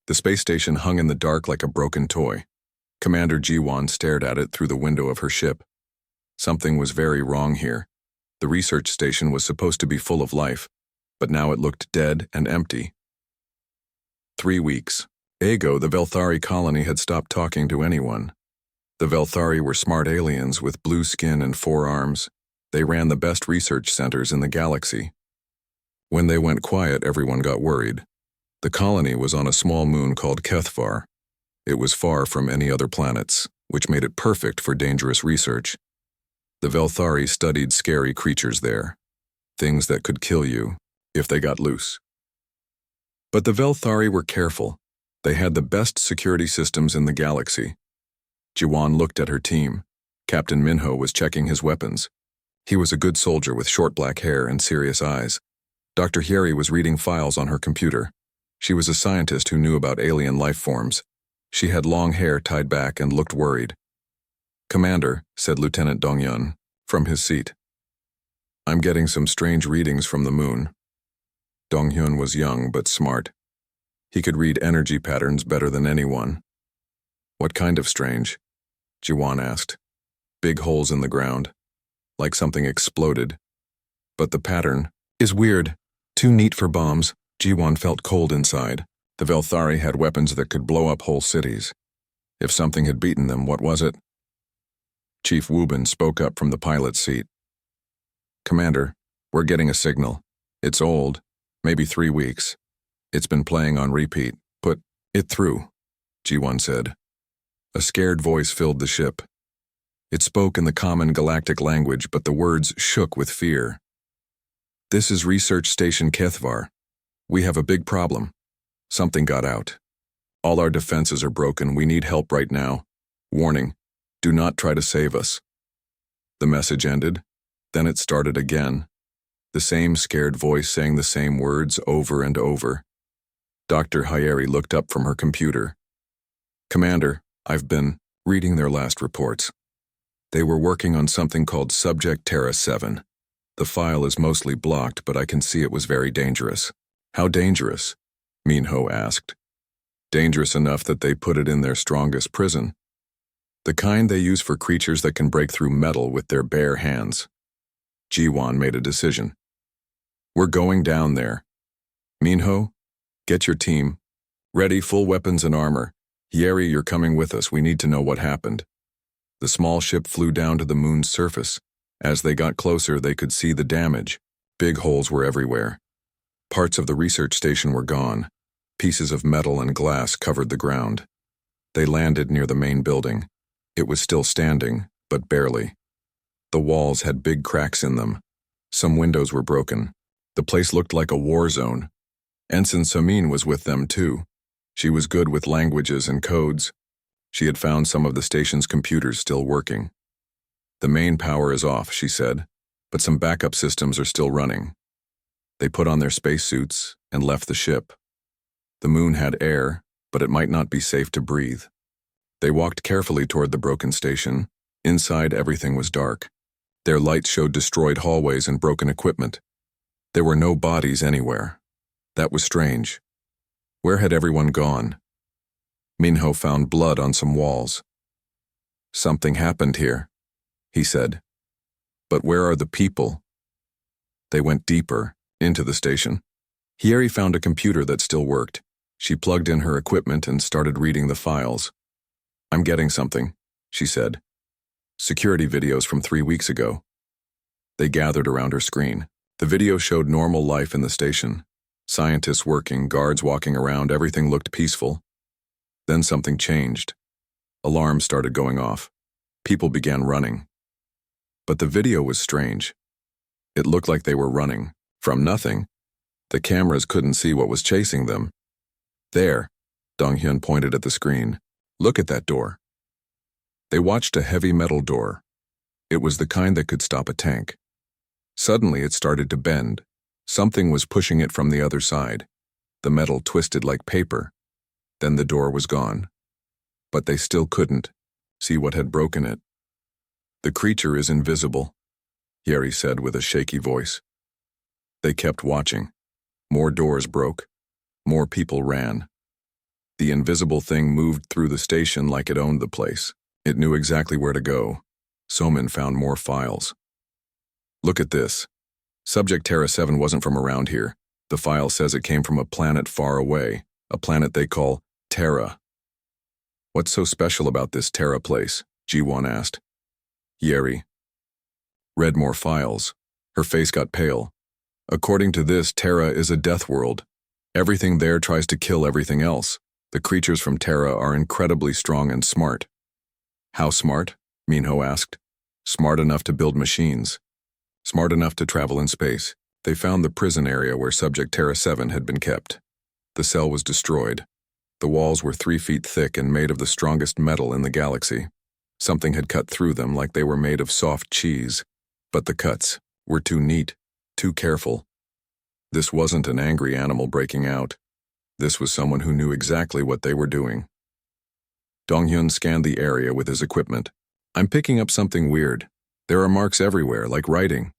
The space station hung in the dark like a broken toy. Commander Jiwan stared at it through the window of her ship. Something was very wrong here. The research station was supposed to be full of life, but now it looked dead and empty. 3 weeks ago, the Velthari colony had stopped talking to anyone. The Velthari were smart aliens with blue skin and 4 arms. They ran the best research centers in the galaxy. When they went quiet, everyone got worried. The colony was on a small moon called Kethvar. It was far from any other planets, which made it perfect for dangerous research. The Velthari studied scary creatures there, things that could kill you if they got loose. But the Velthari were careful. They had the best security systems in the galaxy. Jiwan looked at her team. Captain Minho was checking his weapons. He was a good soldier with short black hair and serious eyes. Dr. Hyeri was reading files on her computer. She was a scientist who knew about alien life forms. She had long hair tied back and looked worried. "Commander," said Lieutenant Dongyun from his seat. "I'm getting some strange readings from the moon." Donghyun was young but smart. He could read energy patterns better than anyone. "What kind of strange?" Jiwan asked. "Big holes in the ground, like something exploded. But the pattern is weird. Too neat for bombs." Jiwan felt cold inside. The Velthari had weapons that could blow up whole cities. If something had beaten them, what was it? Chief Wubin spoke up from the pilot's seat. "Commander, we're getting a signal. It's old, maybe 3 weeks. It's been playing on repeat. Put it through," Jiwan said. A scared voice filled the ship. It spoke in the common galactic language, but the words shook with fear. "This is Research Station Kethvar. We have a big problem. Something got out. All our defenses are broken. We need help right now. Warning, do not try to save us." The message ended. Then it started again. The same scared voice saying the same words over and over. Dr. Hyeri looked up from her computer. "Commander, I've been reading their last reports. They were working on something called Subject Terra 7. The file is mostly blocked, but I can see it was very dangerous." "How dangerous?" Minho asked. "Dangerous enough that they put it in their strongest prison. The kind they use for creatures that can break through metal with their bare hands." Jiwan made a decision. "We're going down there. Minho, get your team. Ready, full weapons and armor. Hyeri, you're coming with us. We need to know what happened." The small ship flew down to the moon's surface. As they got closer, they could see the damage. Big holes were everywhere. Parts of the research station were gone. Pieces of metal and glass covered the ground. They landed near the main building. It was still standing, but barely. The walls had big cracks in them. Some windows were broken. The place looked like a war zone. Ensign Samin was with them too. She was good with languages and codes. She had found some of the station's computers still working. "The main power is off," she said, "but some backup systems are still running." They put on their spacesuits and left the ship. The moon had air, but it might not be safe to breathe. They walked carefully toward the broken station. Inside, everything was dark. Their lights showed destroyed hallways and broken equipment. There were no bodies anywhere. That was strange. Where had everyone gone? Minho found blood on some walls. "Something happened here," he said. "But where are the people?" They went deeper, into the station. Hyeri found a computer that still worked. She plugged in her equipment and started reading the files. "I'm getting something," she said. "Security videos from 3 weeks ago." They gathered around her screen. The video showed normal life in the station. Scientists working, guards walking around, everything looked peaceful. Then something changed. Alarms started going off. People began running. But the video was strange. It looked like they were running from nothing. The cameras couldn't see what was chasing them. "There," Donghyun pointed at the screen. "Look at that door." They watched a heavy metal door. It was the kind that could stop a tank. Suddenly it started to bend. Something was pushing it from the other side. The metal twisted like paper. Then the door was gone. But they still couldn't see what had broken it. "The creature is invisible," Hyeri said with a shaky voice. They kept watching. More doors broke. More people ran. The The invisible thing moved through the station like it owned the place. It knew exactly where to go. Soman found more files. Look at this. Subject Terra 7 wasn't from around here. The file says it came from a planet far away, a planet they call Terra. What's so special about this Terra place? G1 asked. Yeri read more files. Her face got pale. According to this, Terra is a death world. Everything there tries to kill everything else. The creatures from Terra are incredibly strong and smart. How smart? Minho asked. Smart enough to build machines. Smart enough to travel in space. They found the prison area where Subject Terra 7 had been kept. The cell was destroyed. The walls were 3 feet thick and made of the strongest metal in the galaxy. Something had cut through them like they were made of soft cheese. But the cuts were too neat, too careful. This wasn't an angry animal breaking out. This was someone who knew exactly what they were doing. Donghyun scanned the area with his equipment. I'm picking up something weird. There are marks everywhere, like writing.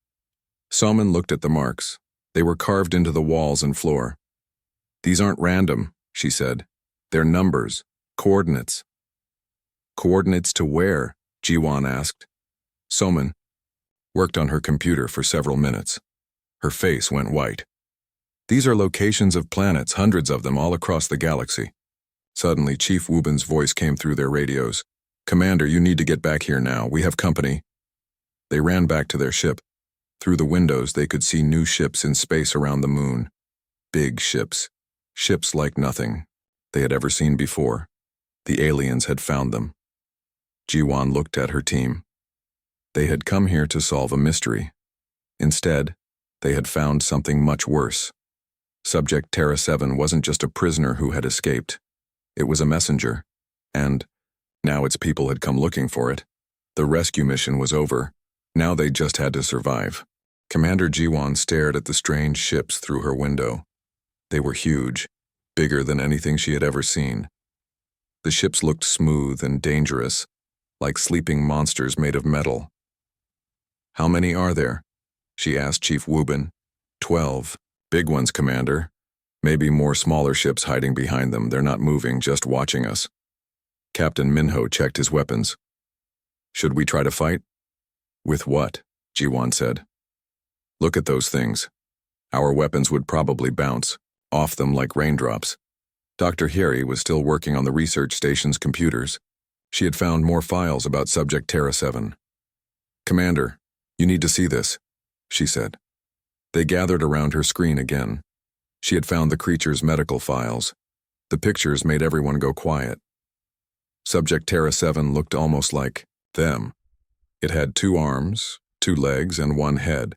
Soman looked at the marks. They were carved into the walls and floor. These aren't random, she said. They're numbers, coordinates. Coordinates to where? Jiwon asked. Soman worked on her computer for several minutes. Her face went white. These are locations of planets, hundreds of them all across the galaxy. Suddenly, Chief Wubin's voice came through their radios. Commander, you need to get back here now. We have company. They ran back to their ship. Through the windows, they could see new ships in space around the moon. Big ships. Ships like nothing they had ever seen before. The aliens had found them. Jiwon looked at her team. They had come here to solve a mystery. Instead, they had found something much worse. Subject Terra 7 wasn't just a prisoner who had escaped. It was a messenger. And now its people had come looking for it. The rescue mission was over. Now they just had to survive. Commander Jiwon stared at the strange ships through her window. They were huge, bigger than anything she had ever seen. The ships looked smooth and dangerous, like sleeping monsters made of metal. How many are there? She asked Chief Wubin. 12. Big ones, Commander. Maybe more smaller ships hiding behind them. They're not moving, just watching us. Captain Minho checked his weapons. Should we try to fight? With what? Jiwon said. Look at those things. Our weapons would probably bounce off them like raindrops. Dr. Hyeri was still working on the research station's computers. She had found more files about Subject Terra 7. Commander, you need to see this, she said. They gathered around her screen again. She had found the creature's medical files. The pictures made everyone go quiet. Subject Terra 7 looked almost like them. It had 2 arms, 2 legs, and 1 head.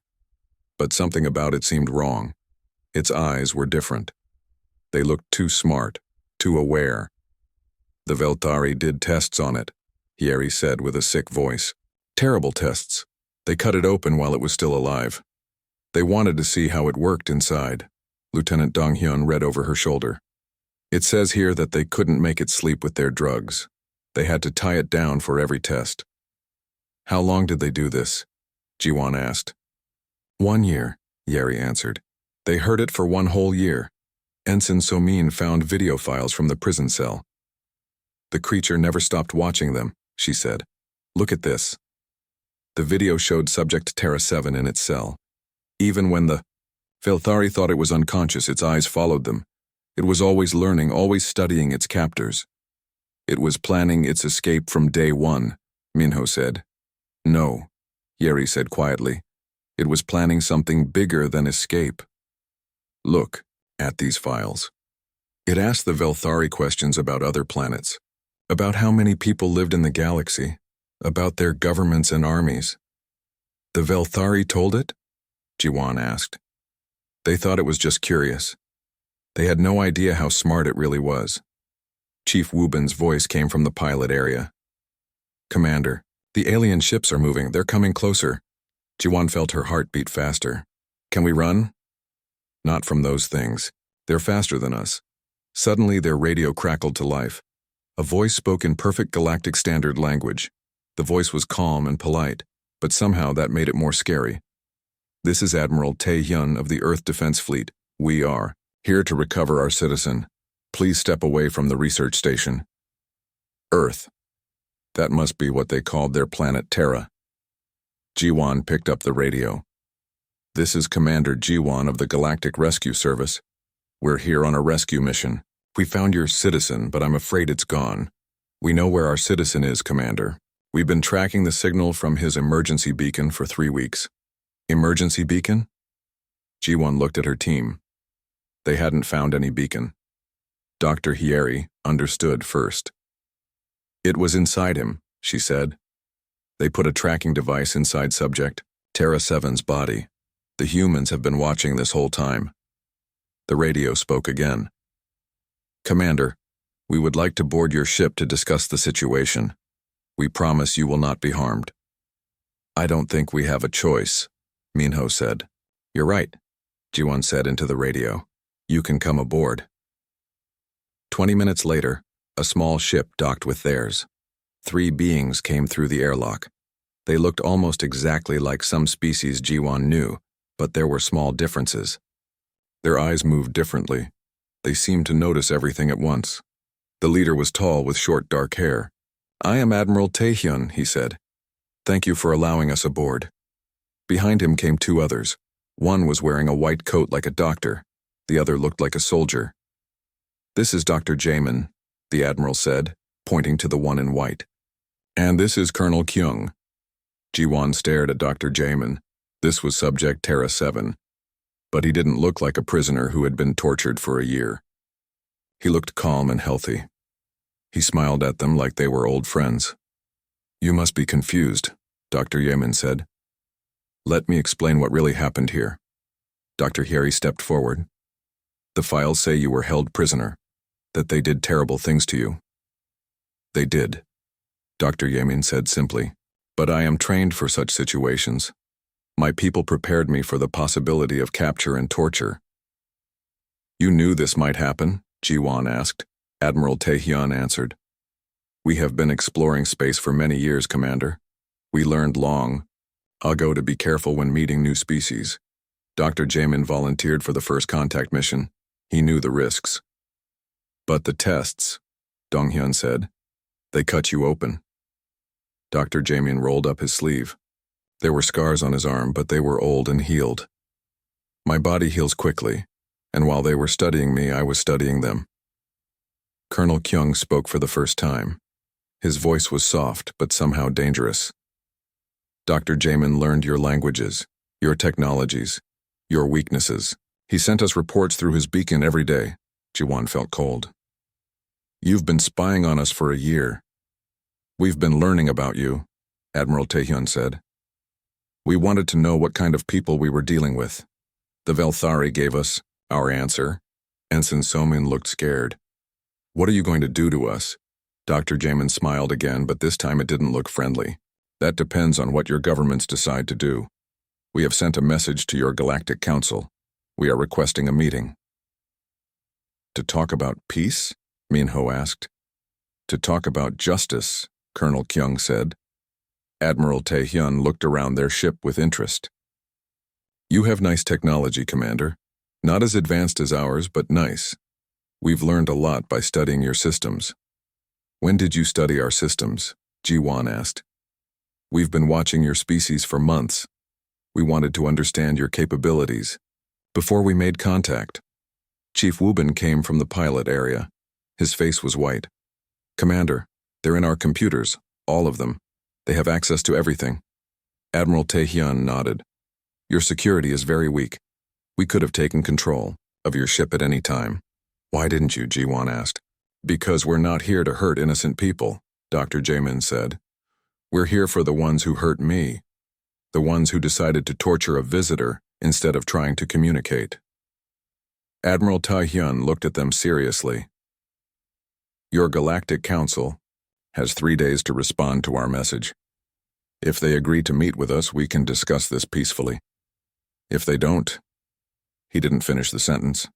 But something about it seemed wrong. Its eyes were different. They looked too smart, too aware. The Veltari did tests on it, Hyeri said with a sick voice. Terrible tests. They cut it open while it was still alive. They wanted to see how it worked inside. Lieutenant Donghyun read over her shoulder. It says here that they couldn't make it sleep with their drugs. They had to tie it down for every test. How long did they do this? Jiwon asked. 1 year, Hyeri answered. They heard it for 1 whole year. Ensign Somin found video files from the prison cell. The creature never stopped watching them, she said. Look at this. The video showed Subject Terra 7 in its cell. Even when the Velthari thought it was unconscious, its eyes followed them. It was always learning, always studying its captors. It was planning its escape from day 1, Minho said. No, Hyeri said quietly. It was planning something bigger than escape. Look at these files. It asked the Velthari questions about other planets, about how many people lived in the galaxy, about their governments and armies. The Velthari told it? Jiwon asked. They thought it was just curious. They had no idea how smart it really was. Chief Wubin's voice came from the pilot area. Commander, the alien ships are moving. They're coming closer. Jiwon felt her heart beat faster. Can we run? Not from those things. They're faster than us. Suddenly their radio crackled to life. A voice spoke in perfect galactic standard language. The voice was calm and polite, but somehow that made it more scary. This is Admiral Tae-hyun of the Earth Defense Fleet. We are here to recover our citizen. Please step away from the research station. Earth. That must be what they called their planet Terra. Jiwan picked up the radio. This is Commander Jiwan of the Galactic Rescue Service. We're here on a rescue mission. We found your citizen, but I'm afraid it's gone. We know where our citizen is, Commander. We've been tracking the signal from his emergency beacon for 3 weeks. Emergency beacon? Jiwan looked at her team. They hadn't found any beacon. Dr. Hieri understood first. It was inside him, she said. They put a tracking device inside Subject Terra 7's body. The humans have been watching this whole time. The radio spoke again. Commander, we would like to board your ship to discuss the situation. We promise you will not be harmed. I don't think we have a choice, Minho said. You're right, Jiwan said into the radio. You can come aboard. 20 minutes later, a small ship docked with theirs. 3 beings came through the airlock. They looked almost exactly like some species Jiwan knew, but there were small differences. Their eyes moved differently. They seemed to notice everything at once. The leader was tall with short dark hair. I am Admiral Taehyun, he said. Thank you for allowing us aboard. Behind him came 2 others. One was wearing a white coat like a doctor. The other looked like a soldier. This is Dr. Jamin, the Admiral said, pointing to the one in white. And this is Colonel Kyung. Jiwan stared at Dr. Jamin. This was Subject Terra 7. But he didn't look like a prisoner who had been tortured for a year. He looked calm and healthy. He smiled at them like they were old friends. You must be confused, Dr. Jamin said. Let me explain what really happened here. Dr. Hieri stepped forward. The files say you were held prisoner, that they did terrible things to you. They did, Dr. Jamin said simply. But I am trained for such situations. My people prepared me for the possibility of capture and torture. You knew this might happen? Jiwan asked. Admiral Taehyun answered. We have been exploring space for many years, Commander. We learned long ago to be careful when meeting new species. Dr. Jamin volunteered for the first contact mission. He knew the risks. But the tests, Donghyun said, they cut you open. Dr. Jamin rolled up his sleeve. There were scars on his arm, but they were old and healed. My body heals quickly, and while they were studying me, I was studying them. Colonel Kyung spoke for the first time. His voice was soft, but somehow dangerous. Dr. Jamin learned your languages, your technologies, your weaknesses. He sent us reports through his beacon every day. Jiwan felt cold. You've been spying on us for a year. We've been learning about you, Admiral Taehyun said. We wanted to know what kind of people we were dealing with. The Velthari gave us our answer. Ensign Somin looked scared. What are you going to do to us? Dr. Jamin smiled again, but this time it didn't look friendly. That depends on what your governments decide to do. We have sent a message to your Galactic Council. We are requesting a meeting. To talk about peace? Minho asked. To talk about justice, Colonel Kyung said. Admiral Taehyun looked around their ship with interest. You have nice technology, Commander. Not as advanced as ours, but nice. We've learned a lot by studying your systems. When did you study our systems? Jiwan asked. We've been watching your species for months. We wanted to understand your capabilities. Before we made contact, Chief Wubin came from the pilot area. His face was white. Commander, they're in our computers, all of them. They have access to everything. Admiral Taehyun nodded. Your security is very weak. We could have taken control of your ship at any time. Why didn't you? Jiwan asked. Because we're not here to hurt innocent people, Dr. Jamin said. We're here for the ones who hurt me. The ones who decided to torture a visitor instead of trying to communicate. Admiral Taehyun looked at them seriously. Your Galactic Council has 3 days to respond to our message. If they agree to meet with us, we can discuss this peacefully. If they don't, he didn't finish the sentence.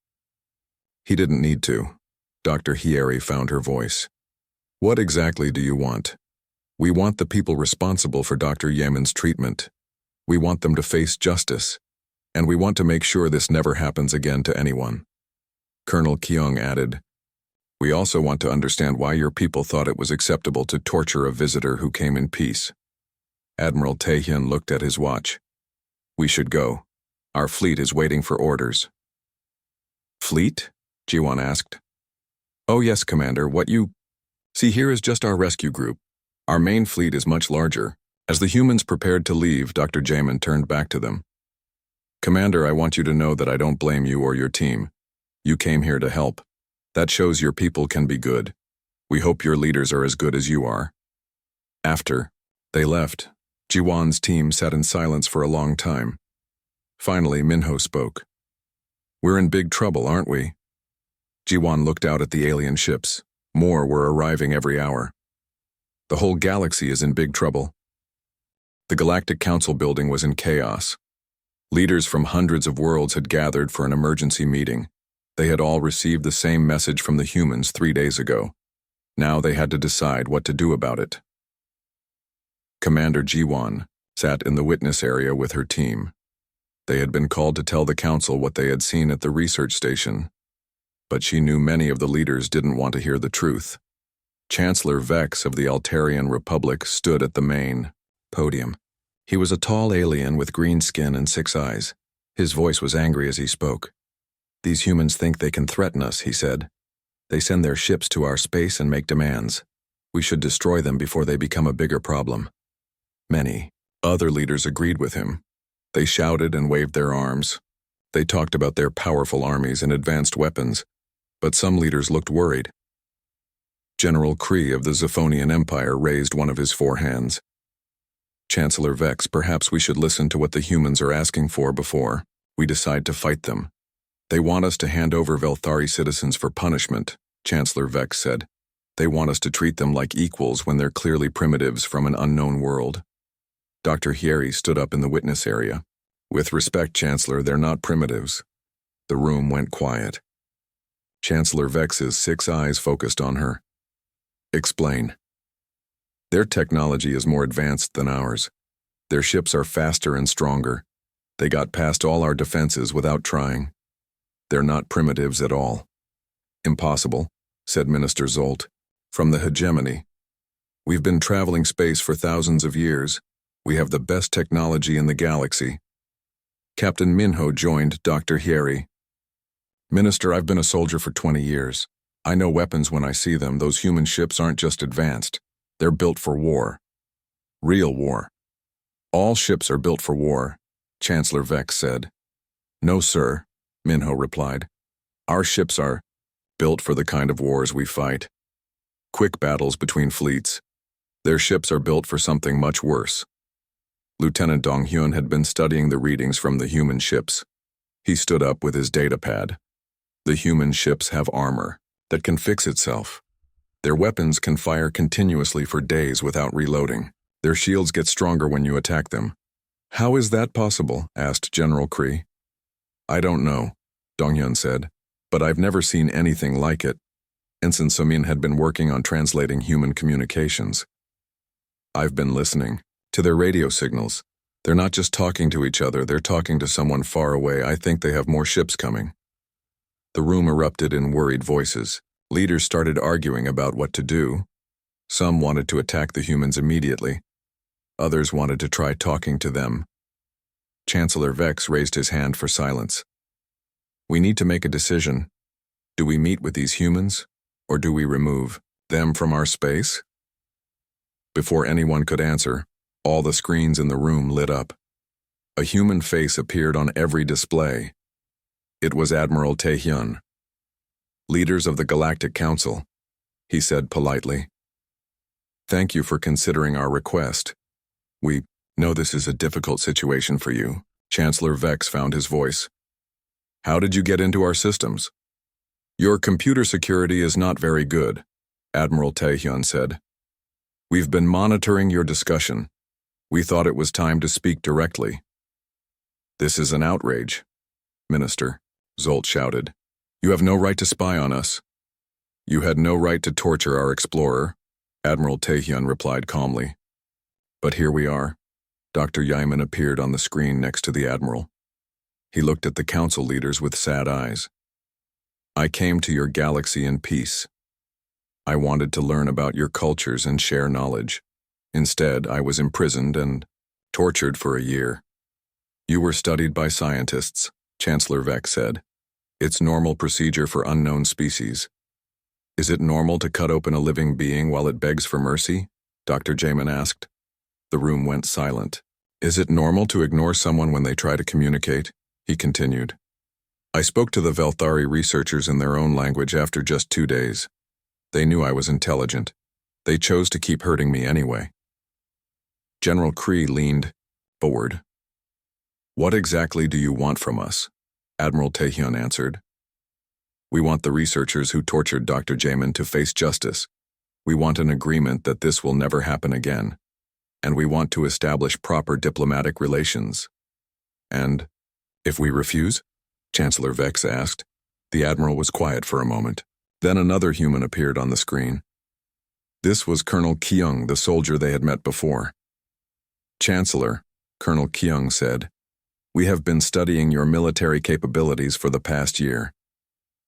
He didn't need to. Dr. Hieri found her voice. What exactly do you want? We want the people responsible for Dr. Yemen's treatment. We want them to face justice, and we want to make sure this never happens again to anyone. Colonel Kyung added, We also want to understand why your people thought it was acceptable to torture a visitor who came in peace. Admiral Taehyun looked at his watch. We should go. Our fleet is waiting for orders. Fleet? Jiwon asked. Oh yes, Commander, what you... See, here is just our rescue group. Our main fleet is much larger. As the humans prepared to leave, Dr. Jamin turned back to them. Commander, I want you to know that I don't blame you or your team. You came here to help. That shows your people can be good. We hope your leaders are as good as you are. After they left, Jiwon's team sat in silence for a long time. Finally, Minho spoke. We're in big trouble, aren't we? Jiwon looked out at the alien ships. More were arriving every hour. The whole galaxy is in big trouble. The Galactic Council building was in chaos. Leaders from hundreds of worlds had gathered for an emergency meeting. They had all received the same message from the humans 3 days ago. Now they had to decide what to do about it. Commander Jiwon sat in the witness area with her team. They had been called to tell the council what they had seen at the research station. But she knew many of the leaders didn't want to hear the truth. Chancellor Vex of the Altarian Republic stood at the main podium. He was a tall alien with green skin and 6 eyes. His voice was angry as he spoke. These humans think they can threaten us, he said. They send their ships to our space and make demands. We should destroy them before they become a bigger problem. Many other leaders agreed with him. They shouted and waved their arms. They talked about their powerful armies and advanced weapons, but some leaders looked worried. General Kree of the Zephonian Empire raised one of his 4 hands. Chancellor Vex, perhaps we should listen to what the humans are asking for before we decide to fight them. They want us to hand over Velthari citizens for punishment, Chancellor Vex said. They want us to treat them like equals when they're clearly primitives from an unknown world. Dr. Hyeri stood up in the witness area. With respect, Chancellor, they're not primitives. The room went quiet. Chancellor Vex's 6 eyes focused on her. Explain. Their technology is more advanced than ours. Their ships are faster and stronger. They got past all our defenses without trying. They're not primitives at all. Impossible, said Minister Zolt. From the hegemony. We've been traveling space for thousands of years. We have the best technology in the galaxy. Captain Minho joined Dr. Hyeri. Minister, I've been a soldier for 20 years. I know weapons when I see them. Those human ships aren't just advanced. They're built for war. Real war. All ships are built for war, Chancellor Vex said. No, sir, Minho replied. Our ships are built for the kind of wars we fight. Quick battles between fleets. Their ships are built for something much worse. Lieutenant Dong-hyun had been studying the readings from the human ships. He stood up with his datapad. The human ships have armor that can fix itself. Their weapons can fire continuously for days without reloading. Their shields get stronger when you attack them. How is that possible? Asked General Kree. I don't know, Dong-hyun said, but I've never seen anything like it. Ensign Somin had been working on translating human communications. I've been listening to their radio signals. They're not just talking to each other, they're talking to someone far away. I think they have more ships coming. The room erupted in worried voices. Leaders started arguing about what to do. Some wanted to attack the humans immediately. Others wanted to try talking to them. Chancellor Vex raised his hand for silence. We need to make a decision. Do we meet with these humans, or do we remove them from our space? Before anyone could answer, all the screens in the room lit up. A human face appeared on every display. It was Admiral Taehyun. Leaders of the Galactic Council, he said politely. Thank you for considering our request. We know this is a difficult situation for you. Chancellor Vex found his voice. How did you get into our systems? Your computer security is not very good, Admiral Taehyun said. We've been monitoring your discussion. We thought it was time to speak directly. This is an outrage, Minister, Zolt shouted. You have no right to spy on us. You had no right to torture our explorer, Admiral Taehyun replied calmly. But here we are. Dr. Yaman appeared on the screen next to the Admiral. He looked at the council leaders with sad eyes. I came to your galaxy in peace, I wanted to learn about your cultures and share knowledge. Instead, I was imprisoned and tortured for a year. You were studied by scientists, Chancellor Vex said. It's normal procedure for unknown species. Is it normal to cut open a living being while it begs for mercy? Dr. Jamin asked. The room went silent. Is it normal to ignore someone when they try to communicate? He continued. I spoke to the Velthari researchers in their own language after just 2 days. They knew I was intelligent. They chose to keep hurting me anyway. General Kree leaned forward. What exactly do you want from us? Admiral Taehyun answered. We want the researchers who tortured Dr. Jamin to face justice. We want an agreement that this will never happen again. And we want to establish proper diplomatic relations. And if we refuse? Chancellor Vex asked. The Admiral was quiet for a moment. Then another human appeared on the screen. This was Colonel Kyung, the soldier they had met before. Chancellor, Colonel Kyung said, we have been studying your military capabilities for the past year.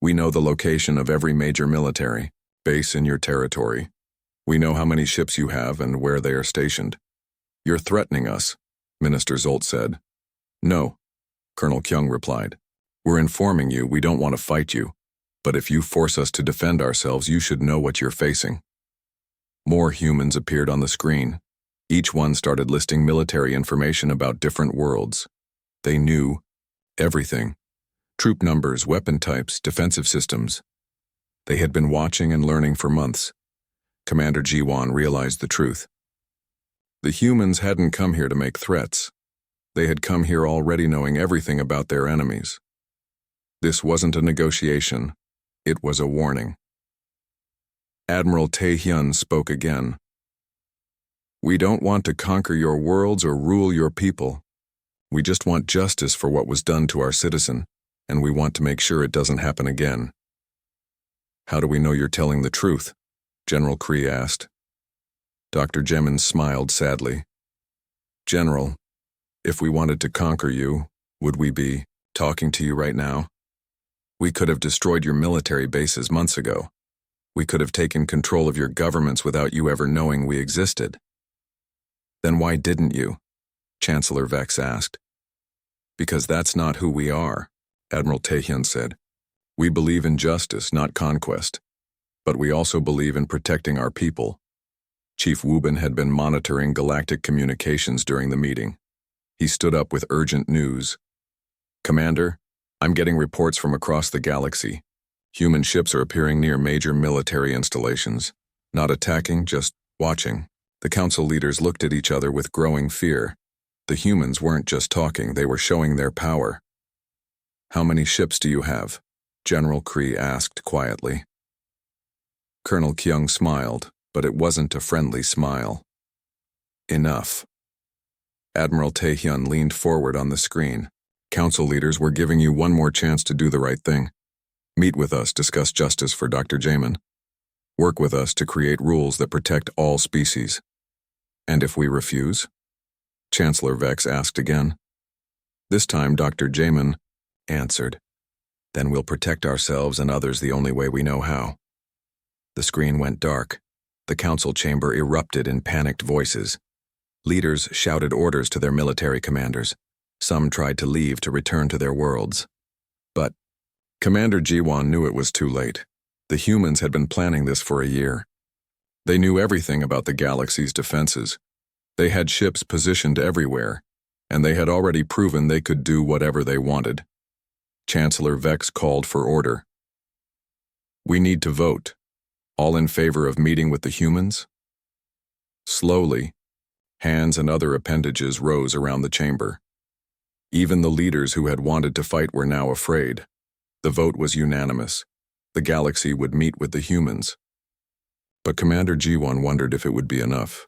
We know the location of every major military base in your territory. We know how many ships you have and where they are stationed. You're threatening us, Minister Zolt said. No, Colonel Kyung replied. We're informing you we don't want to fight you, but if you force us to defend ourselves, you should know what you're facing. More humans appeared on the screen. Each one started listing military information about different worlds. They knew everything. Troop numbers, weapon types, defensive systems. They had been watching and learning for months. Commander Jiwon realized the truth. The humans hadn't come here to make threats. They had come here already knowing everything about their enemies. This wasn't a negotiation. It was a warning. Admiral Taehyun spoke again. We don't want to conquer your worlds or rule your people. We just want justice for what was done to our citizen, and we want to make sure it doesn't happen again. How do we know you're telling the truth? General Kree asked. Dr. Jamin smiled sadly. General, if we wanted to conquer you, would we be talking to you right now? We could have destroyed your military bases months ago. We could have taken control of your governments without you ever knowing we existed. Then why didn't you? Chancellor Vex asked. Because that's not who we are, Admiral Taehyun said. We believe in justice, not conquest. But we also believe in protecting our people. Chief Wubin had been monitoring galactic communications during the meeting. He stood up with urgent news. Commander, I'm getting reports from across the galaxy. Human ships are appearing near major military installations. Not attacking, just watching. The council leaders looked at each other with growing fear. The humans weren't just talking, they were showing their power. How many ships do you have? General Kree asked quietly. Colonel Kyung smiled, but it wasn't a friendly smile. Enough. Admiral Taehyun leaned forward on the screen. Council leaders were giving you one more chance to do the right thing. Meet with us, discuss justice for Dr. Jamin. Work with us to create rules that protect all species. And if we refuse? Chancellor Vex asked again. This time Dr. Jamin answered. Then we'll protect ourselves and others the only way we know how. The screen went dark. The council chamber erupted in panicked voices. Leaders shouted orders to their military commanders. Some tried to leave to return to their worlds. But Commander Jiwon knew it was too late. The humans had been planning this for a year. They knew everything about the galaxy's defenses. They had ships positioned everywhere, and they had already proven they could do whatever they wanted. Chancellor Vex called for order. We need to vote. All in favor of meeting with the humans? Slowly, hands and other appendages rose around the chamber. Even the leaders who had wanted to fight were now afraid. The vote was unanimous. The galaxy would meet with the humans. But Commander Jiwon wondered if it would be enough.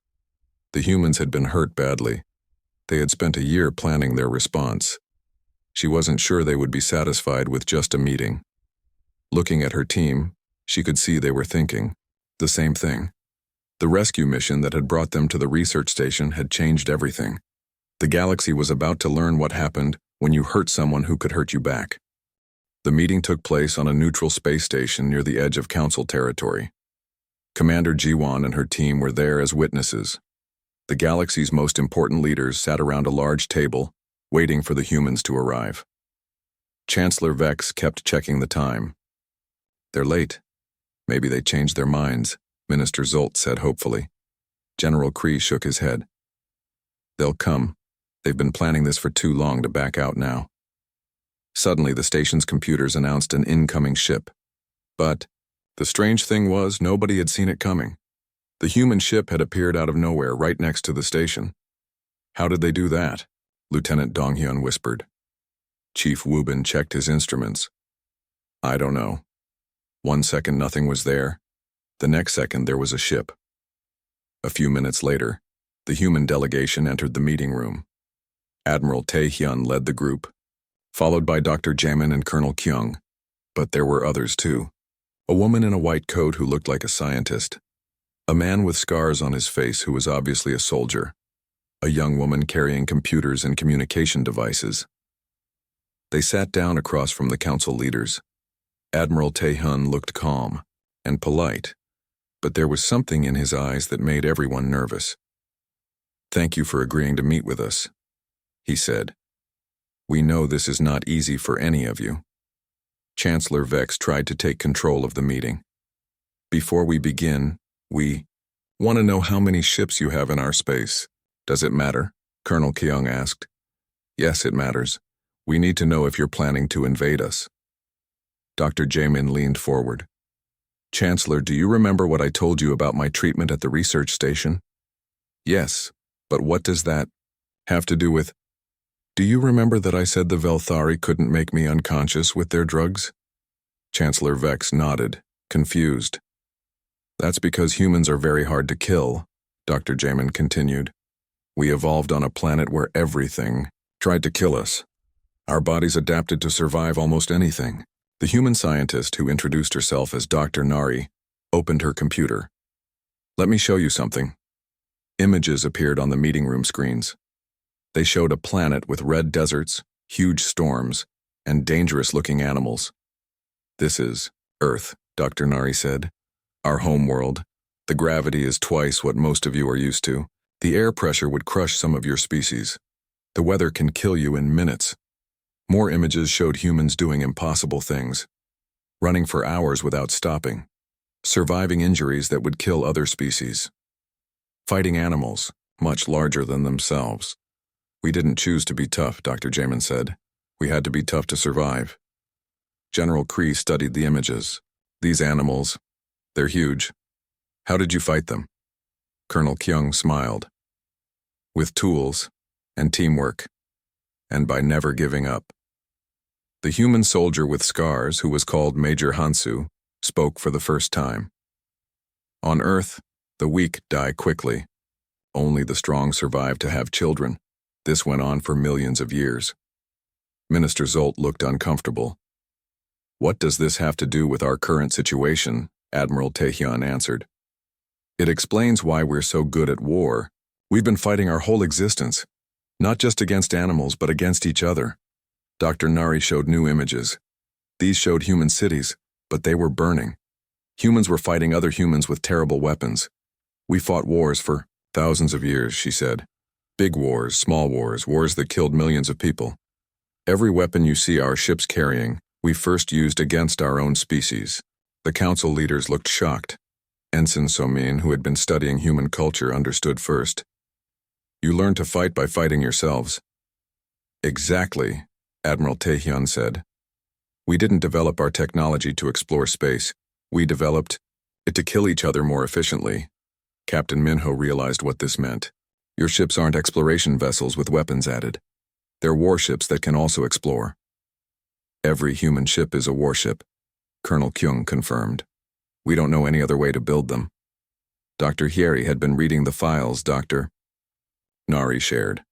The humans had been hurt badly. They had spent a year planning their response. She wasn't sure they would be satisfied with just a meeting. Looking at her team, she could see they were thinking the same thing. The rescue mission that had brought them to the research station had changed everything. The galaxy was about to learn what happened when you hurt someone who could hurt you back. The meeting took place on a neutral space station near the edge of Council territory. Commander Jiwan and her team were there as witnesses. The galaxy's most important leaders sat around a large table, waiting for the humans to arrive. Chancellor Vex kept checking the time. "They're late. Maybe they changed their minds," Minister Zolt said hopefully. General Kree shook his head. "They'll come. They've been planning this for too long to back out now." Suddenly, the station's computers announced an incoming ship. But the strange thing was, nobody had seen it coming. The human ship had appeared out of nowhere right next to the station. "How did they do that?" Lieutenant Donghyun whispered. Chief Wubin checked his instruments. "I don't know. 1 second nothing was there. The next second there was a ship." A few minutes later, the human delegation entered the meeting room. Admiral Tae-hyun led the group, followed by Dr. Jamin and Colonel Kyung. But there were others too. A woman in a white coat who looked like a scientist. A man with scars on his face who was obviously a soldier. A young woman carrying computers and communication devices. They sat down across from the council leaders. Admiral Tae-hyun looked calm and polite, but there was something in his eyes that made everyone nervous. "Thank you for agreeing to meet with us," he said. "We know this is not easy for any of you." Chancellor Vex tried to take control of the meeting. "Before we begin, we want to know how many ships you have in our space. Does it matter?" Colonel Kyung asked. "Yes, it matters. We need to know if you're planning to invade us." Dr. Jamin leaned forward. "Chancellor, do you remember what I told you about my treatment at the research station?" "Yes, but what does that have to do with—" "Do you remember that I said the Velthari couldn't make me unconscious with their drugs?" Chancellor Vex nodded, confused. "That's because humans are very hard to kill," Dr. Jamin continued. "We evolved on a planet where everything tried to kill us. Our bodies adapted to survive almost anything." The human scientist, who introduced herself as Dr. Nari, opened her computer. "Let me show you something." Images appeared on the meeting room screens. They showed a planet with red deserts, huge storms, and dangerous-looking animals. "This is Earth," Dr. Nari said. "Our home world. The gravity is twice what most of you are used to. The air pressure would crush some of your species. The weather can kill you in minutes." More images showed humans doing impossible things. Running for hours without stopping. Surviving injuries that would kill other species. Fighting animals, much larger than themselves. "We didn't choose to be tough," Dr. Jamin said. "We had to be tough to survive." General Kree studied the images. "These animals, they're huge. How did you fight them?" Colonel Kyung smiled. "With tools and teamwork, and by never giving up." The human soldier with scars, who was called Major Hansu, spoke for the first time. "On Earth, the weak die quickly. Only the strong survive to have children. This went on for millions of years." Minister Zolt looked uncomfortable. "What does this have to do with our current situation?" Admiral Tae-hyun answered. "It explains why we're so good at war. We've been fighting our whole existence, not just against animals, but against each other." Dr. Nari showed new images. These showed human cities, but they were burning. Humans were fighting other humans with terrible weapons. "We fought wars for thousands of years," she said. "Big wars, small wars, wars that killed millions of people. Every weapon you see our ships carrying, we first used against our own species." The council leaders looked shocked. Ensign Somin, who had been studying human culture, understood first. "You learn to fight by fighting yourselves." "Exactly," Admiral Tae-hyun said. "We didn't develop our technology to explore space. We developed it to kill each other more efficiently." Captain Minho realized what this meant. "Your ships aren't exploration vessels with weapons added. They're warships that can also explore." "Every human ship is a warship," Colonel Kyung confirmed. "We don't know any other way to build them." Dr. Hyeri had been reading the files Dr. Nari shared.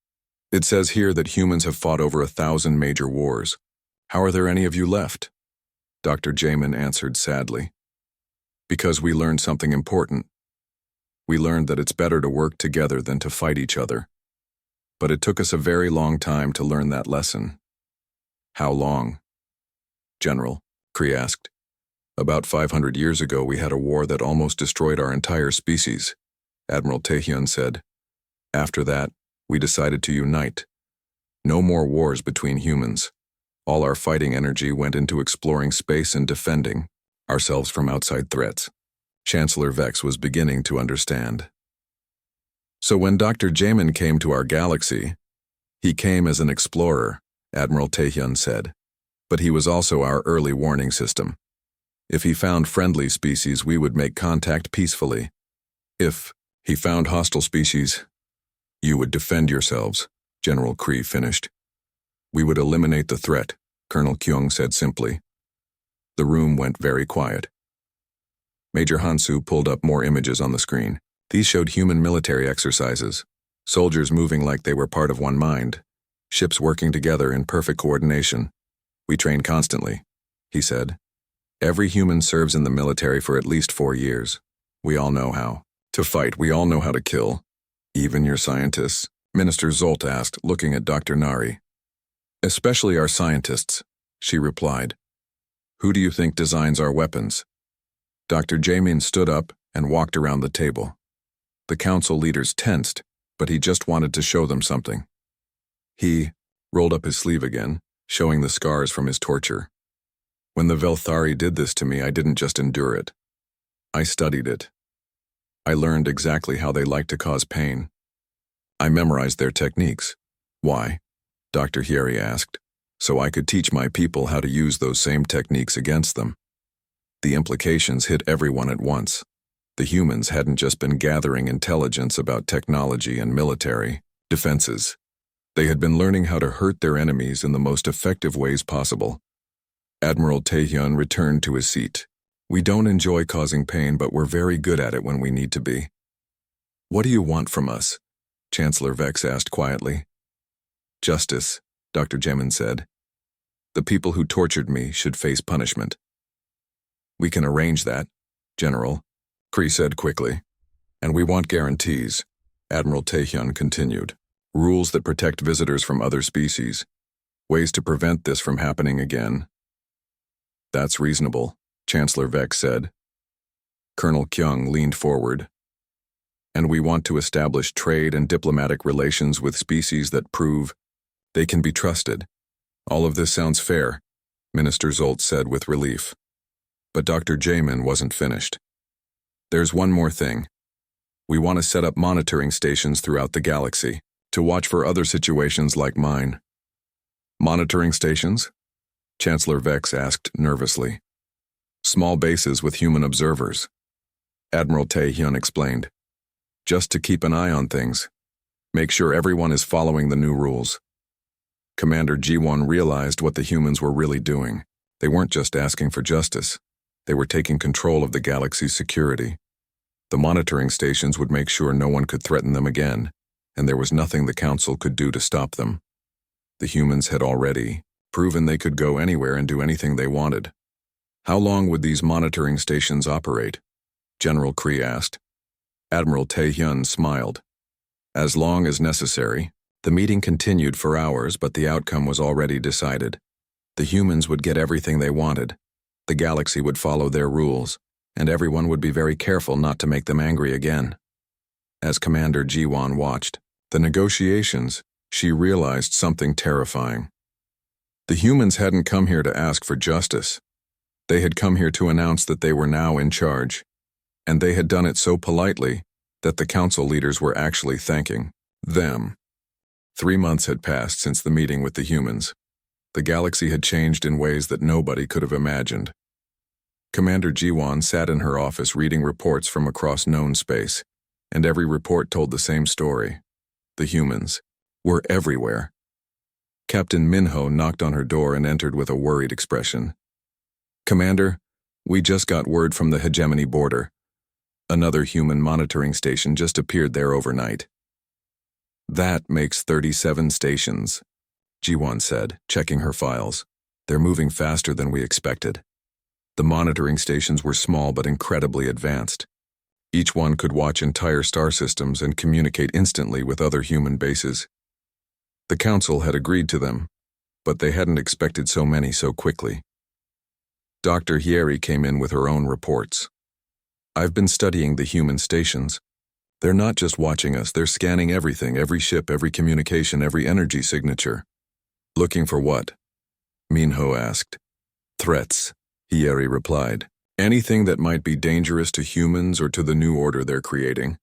"It says here that humans have fought over 1,000 major wars. How are there any of you left?" Dr. Jamin answered sadly. "Because we learned something important. We learned that it's better to work together than to fight each other. But it took us a very long time to learn that lesson." "How long?" General Kree asked. About 500 years ago, we had a war that almost destroyed our entire species, Admiral Taehyun said. After that, we decided to unite. No more wars between humans. All our fighting energy went into exploring space and defending ourselves from outside threats. Chancellor Vex was beginning to understand. So when Dr. Jamin came to our galaxy, he came as an explorer, Admiral Taehyun said. But he was also our early warning system. If he found friendly species, we would make contact peacefully. If he found hostile species, you would defend yourselves, General Kree finished. We would eliminate the threat, Colonel Kyung said simply. The room went very quiet. Major Hansu pulled up more images on the screen. These showed human military exercises, soldiers moving like they were part of one mind, ships working together in perfect coordination. We train constantly, he said. Every human serves in the military for at least 4 years. We all know how to fight. We all know how to kill. Even your scientists, Minister Zolt asked, looking at Dr. Nari. Especially our scientists, she replied. Who do you think designs our weapons? Dr. Jamin stood up and walked around the table. The council leaders tensed, but he just wanted to show them something. He rolled up his sleeve again, showing the scars from his torture. When the Velthari did this to me, I didn't just endure it. I studied it. I learned exactly how they like to cause pain. I memorized their techniques. Why? Dr. Hieri asked. So I could teach my people how to use those same techniques against them. The implications hit everyone at once. The humans hadn't just been gathering intelligence about technology and military defenses. They had been learning how to hurt their enemies in the most effective ways possible. Admiral Taehyun returned to his seat. We don't enjoy causing pain, but we're very good at it when we need to be. What do you want from us? Chancellor Vex asked quietly. Justice, Dr. Jamin said. The people who tortured me should face punishment. We can arrange that, General, Kree said quickly. And we want guarantees, Admiral Taehyun continued. Rules that protect visitors from other species. Ways to prevent this from happening again. That's reasonable, Chancellor Vex said. Colonel Kyung leaned forward. And we want to establish trade and diplomatic relations with species that prove they can be trusted. All of this sounds fair, Minister Zolt said with relief. But Dr. Jamin wasn't finished. There's one more thing. We want to set up monitoring stations throughout the galaxy to watch for other situations like mine. Monitoring stations? Chancellor Vex asked nervously. Small bases with human observers. Admiral Taehyun explained. Just to keep an eye on things. Make sure everyone is following the new rules. Commander Ji-won realized what the humans were really doing. They weren't just asking for justice. They were taking control of the galaxy's security. The monitoring stations would make sure no one could threaten them again, and there was nothing the Council could do to stop them. The humans had already proven they could go anywhere and do anything they wanted. How long would these monitoring stations operate? General Kree asked. Admiral Taehyun smiled. As long as necessary. The meeting continued for hours, but the outcome was already decided. The humans would get everything they wanted. The galaxy would follow their rules, and everyone would be very careful not to make them angry again. As Commander Ji-won watched the negotiations, she realized something terrifying. The humans hadn't come here to ask for justice. They had come here to announce that they were now in charge, and they had done it so politely that the council leaders were actually thanking them. 3 months had passed since the meeting with the humans. The galaxy had changed in ways that nobody could have imagined. Commander Ji-won sat in her office reading reports from across known space, and every report told the same story. The humans were everywhere. Captain Minho knocked on her door and entered with a worried expression. Commander, we just got word from the hegemony border. Another human monitoring station just appeared there overnight. That makes 37 stations, Ji-won said, checking her files. They're moving faster than we expected. The monitoring stations were small but incredibly advanced. Each one could watch entire star systems and communicate instantly with other human bases. The Council had agreed to them, but they hadn't expected so many so quickly. Dr. Hieri came in with her own reports. I've been studying the human stations. They're not just watching us, they're scanning everything, every ship, every communication, every energy signature. Looking for what? Minho asked. Threats, Hieri replied. Anything that might be dangerous to humans or to the new order they're creating.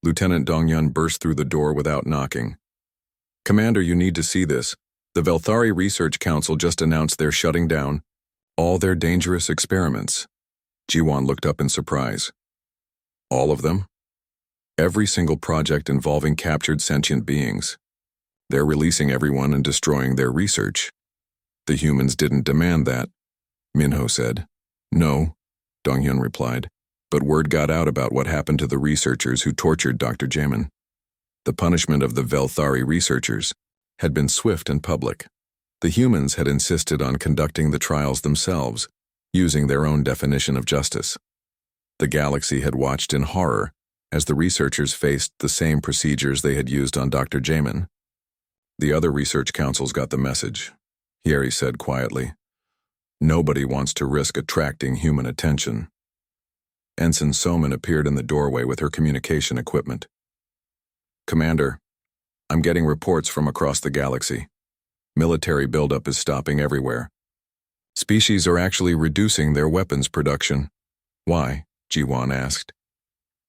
Lieutenant Dongyun burst through the door without knocking. Commander, you need to see this. The Velthari Research Council just announced they're shutting down all their dangerous experiments. Jiwan looked up in surprise. All of them? Every single project involving captured sentient beings. They're releasing everyone and destroying their research. The humans didn't demand that, Minho said. No, Donghyun replied, but word got out about what happened to the researchers who tortured Dr. Jamin. The punishment of the Velthari researchers had been swift and public. The humans had insisted on conducting the trials themselves, using their own definition of justice. The galaxy had watched in horror as the researchers faced the same procedures they had used on Dr. Jamin. The other research councils got the message, Hieri said quietly. Nobody wants to risk attracting human attention. Ensign Soman appeared in the doorway with her communication equipment. Commander, I'm getting reports from across the galaxy. Military buildup is stopping everywhere. Species are actually reducing their weapons production. Why? Jiwan asked.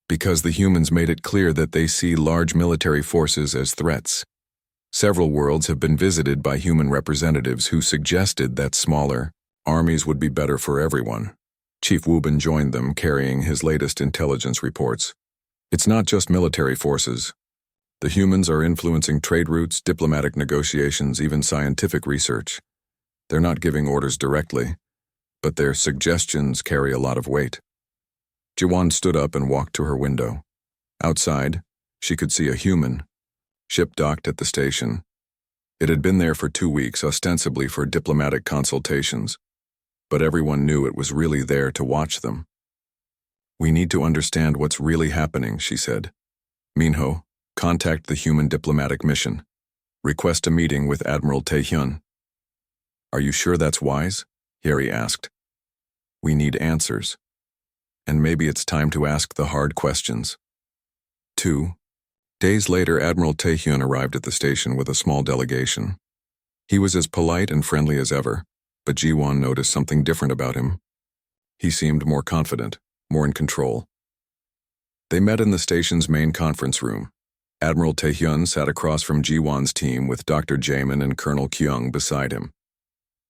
Because the humans made it clear that they see large military forces as threats. Several worlds have been visited by human representatives who suggested that smaller armies would be better for everyone. Chief Wubin joined them, carrying his latest intelligence reports. It's not just military forces. The humans are influencing trade routes, diplomatic negotiations, even scientific research. They're not giving orders directly, but their suggestions carry a lot of weight. Jiwan stood up and walked to her window. Outside, she could see a human. Ship docked at the station. It had been there for 2 weeks, ostensibly for diplomatic consultations, but everyone knew it was really there to watch them. We need to understand what's really happening, she said. Minho, contact the human diplomatic mission. Request a meeting with Admiral Taehyun. Are you sure that's wise? Hieri asked. We need answers. And maybe it's time to ask the hard questions. 2 days later, Admiral Taehyun arrived at the station with a small delegation. He was as polite and friendly as ever, but Jiwan noticed something different about him. He seemed more confident, more in control. They met in the station's main conference room. Admiral Taehyun sat across from Jiwan's team with Dr. Jamin and Colonel Kyung beside him.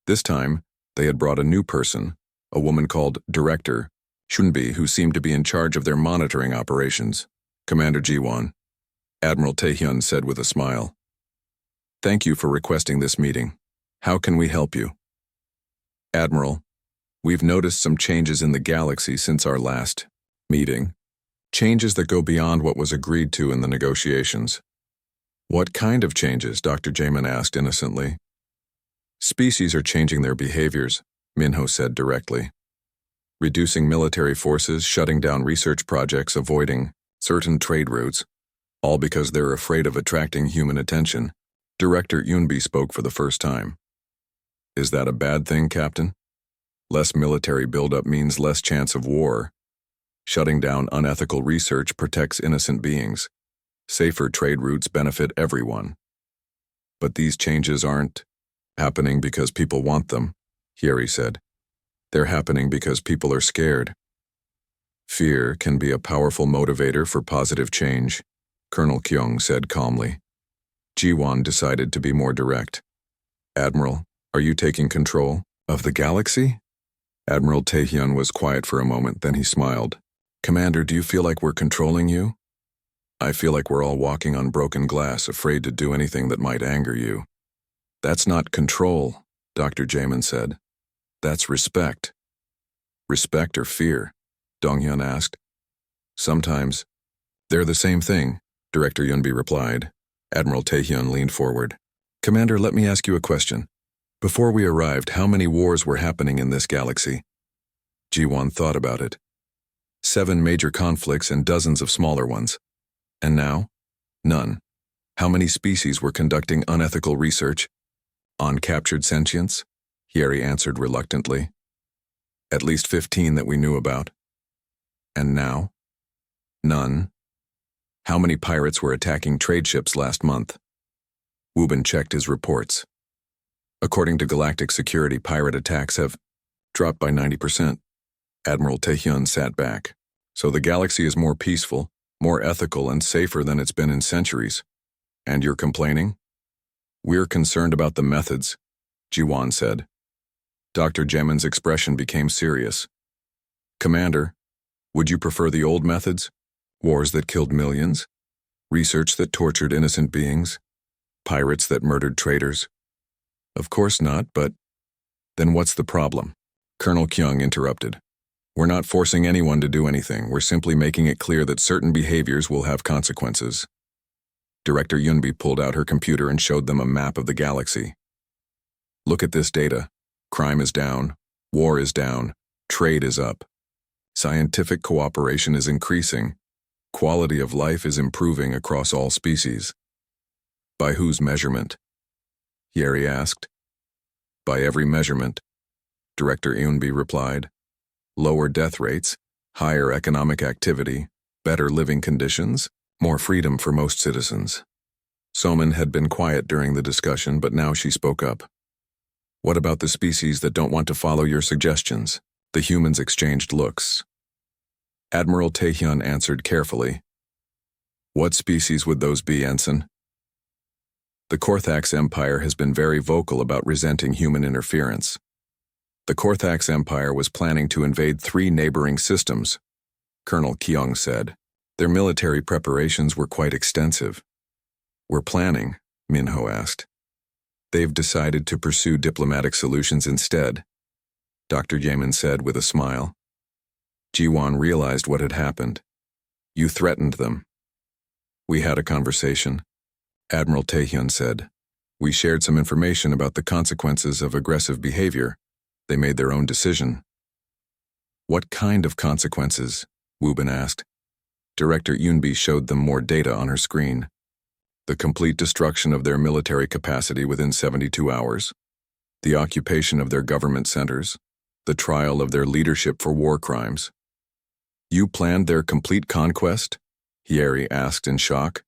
This time, they had brought a new person, a woman called Director Shunbi, who seemed to be in charge of their monitoring operations. Commander Jiwan, Admiral Taehyun said with a smile. Thank you for requesting this meeting. How can we help you? Admiral, we've noticed some changes in the galaxy since our last meeting. Changes that go beyond what was agreed to in the negotiations. What kind of changes? Dr. Jamin asked innocently. Species are changing their behaviors, Minho said directly. Reducing military forces, shutting down research projects, avoiding certain trade routes, all because they're afraid of attracting human attention. Director Yunbi spoke for the first time. Is that a bad thing, Captain? Less military buildup means less chance of war. Shutting down unethical research protects innocent beings. Safer trade routes benefit everyone. But these changes aren't happening because people want them, Hieri said. They're happening because people are scared. Fear can be a powerful motivator for positive change, Colonel Kyung said calmly. Jiwan decided to be more direct. Admiral, are you taking control of the galaxy? Admiral Taehyun was quiet for a moment, then he smiled. Commander, do you feel like we're controlling you? I feel like we're all walking on broken glass, afraid to do anything that might anger you. That's not control, Dr. Jamin said. That's respect. Respect or fear? Donghyun asked. Sometimes. They're the same thing, Director Yunbi replied. Admiral Taehyun leaned forward. Commander, let me ask you a question. Before we arrived, how many wars were happening in this galaxy? Jiwan thought about it. 7 major conflicts and dozens of smaller ones. And now? None. How many species were conducting unethical research? On captured sentients? Hieri answered reluctantly. At least 15 that we knew about. And now? None. How many pirates were attacking trade ships last month? Wubin checked his reports. According to Galactic Security, pirate attacks have dropped by 90%. Admiral Taehyun sat back. So the galaxy is more peaceful, more ethical, and safer than it's been in centuries. And you're complaining? We're concerned about the methods, Ji-won said. Dr. Jamin's expression became serious. Commander, would you prefer the old methods? Wars that killed millions? Research that tortured innocent beings? Pirates that murdered traders? Of course not, but then what's the problem? Colonel Kyung interrupted. We're not forcing anyone to do anything. We're simply making it clear that certain behaviors will have consequences. Director Yunbi pulled out her computer and showed them a map of the galaxy. Look at this data. Crime is down, war is down, trade is up. Scientific cooperation is increasing. Quality of life is improving across all species. By whose measurement? Yeri asked. By every measurement, Director Yunbi replied. Lower death rates, higher economic activity, better living conditions, more freedom for most citizens. Soman had been quiet during the discussion, but now she spoke up. What about the species that don't want to follow your suggestions? The humans exchanged looks. Admiral Taehyun answered carefully. What species would those be, Ensign? The Korthax Empire has been very vocal about resenting human interference. The Korthax Empire was planning to invade 3 neighboring systems, Colonel Kyung said. Their military preparations were quite extensive. We're planning, Minho asked. They've decided to pursue diplomatic solutions instead, Dr. Yamin said with a smile. Ji-won realized what had happened. You threatened them. We had a conversation, Admiral Taehyun said. We shared some information about the consequences of aggressive behavior. They made their own decision. What kind of consequences? Wubin asked. Director Yunbi showed them more data on her screen. The complete destruction of their military capacity within 72 hours, the occupation of their government centers, the trial of their leadership for war crimes. You planned their complete conquest? Yeri asked in shock.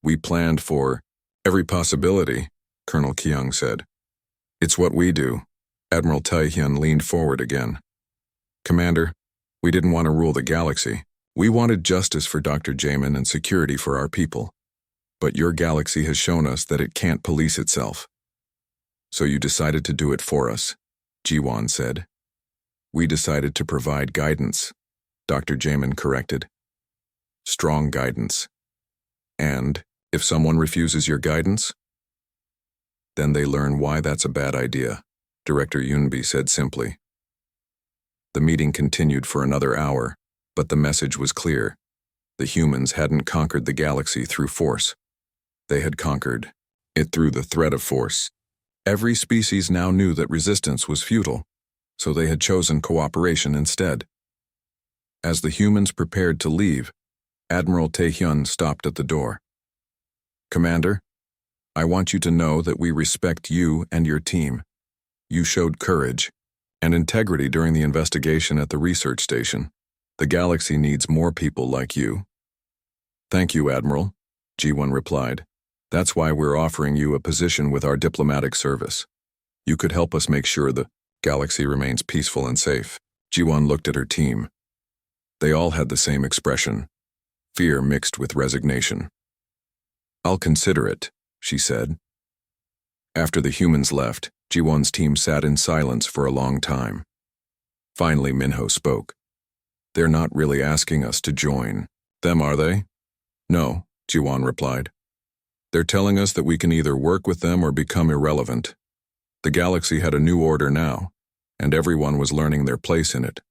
We planned for every possibility, Colonel Kyung said. It's what we do. Admiral Taehyun leaned forward again. Commander, we didn't want to rule the galaxy. We wanted justice for Dr. Jamin and security for our people. But your galaxy has shown us that it can't police itself. So you decided to do it for us, Ji-won said. We decided to provide guidance, Dr. Jamin corrected. Strong guidance. And, if someone refuses your guidance, then they learn why that's a bad idea, Director Yunbi said simply. The meeting continued for another hour, but the message was clear. The humans hadn't conquered the galaxy through force. They had conquered it through the threat of force. Every species now knew that resistance was futile, so they had chosen cooperation instead. As the humans prepared to leave, Admiral Taehyun stopped at the door. Commander, I want you to know that we respect you and your team. You showed courage and integrity during the investigation at the research station. The galaxy needs more people like you. Thank you, Admiral, Ji-won replied. That's why we're offering you a position with our diplomatic service. You could help us make sure the galaxy remains peaceful and safe. Ji-won looked at her team. They all had the same expression, fear mixed with resignation. I'll consider it, she said. After the humans left, Ji-won's team sat in silence for a long time. Finally, Minho spoke. They're not really asking us to join them, are they? No, Ji-won replied. They're telling us that we can either work with them or become irrelevant. The galaxy had a new order now, and everyone was learning their place in it.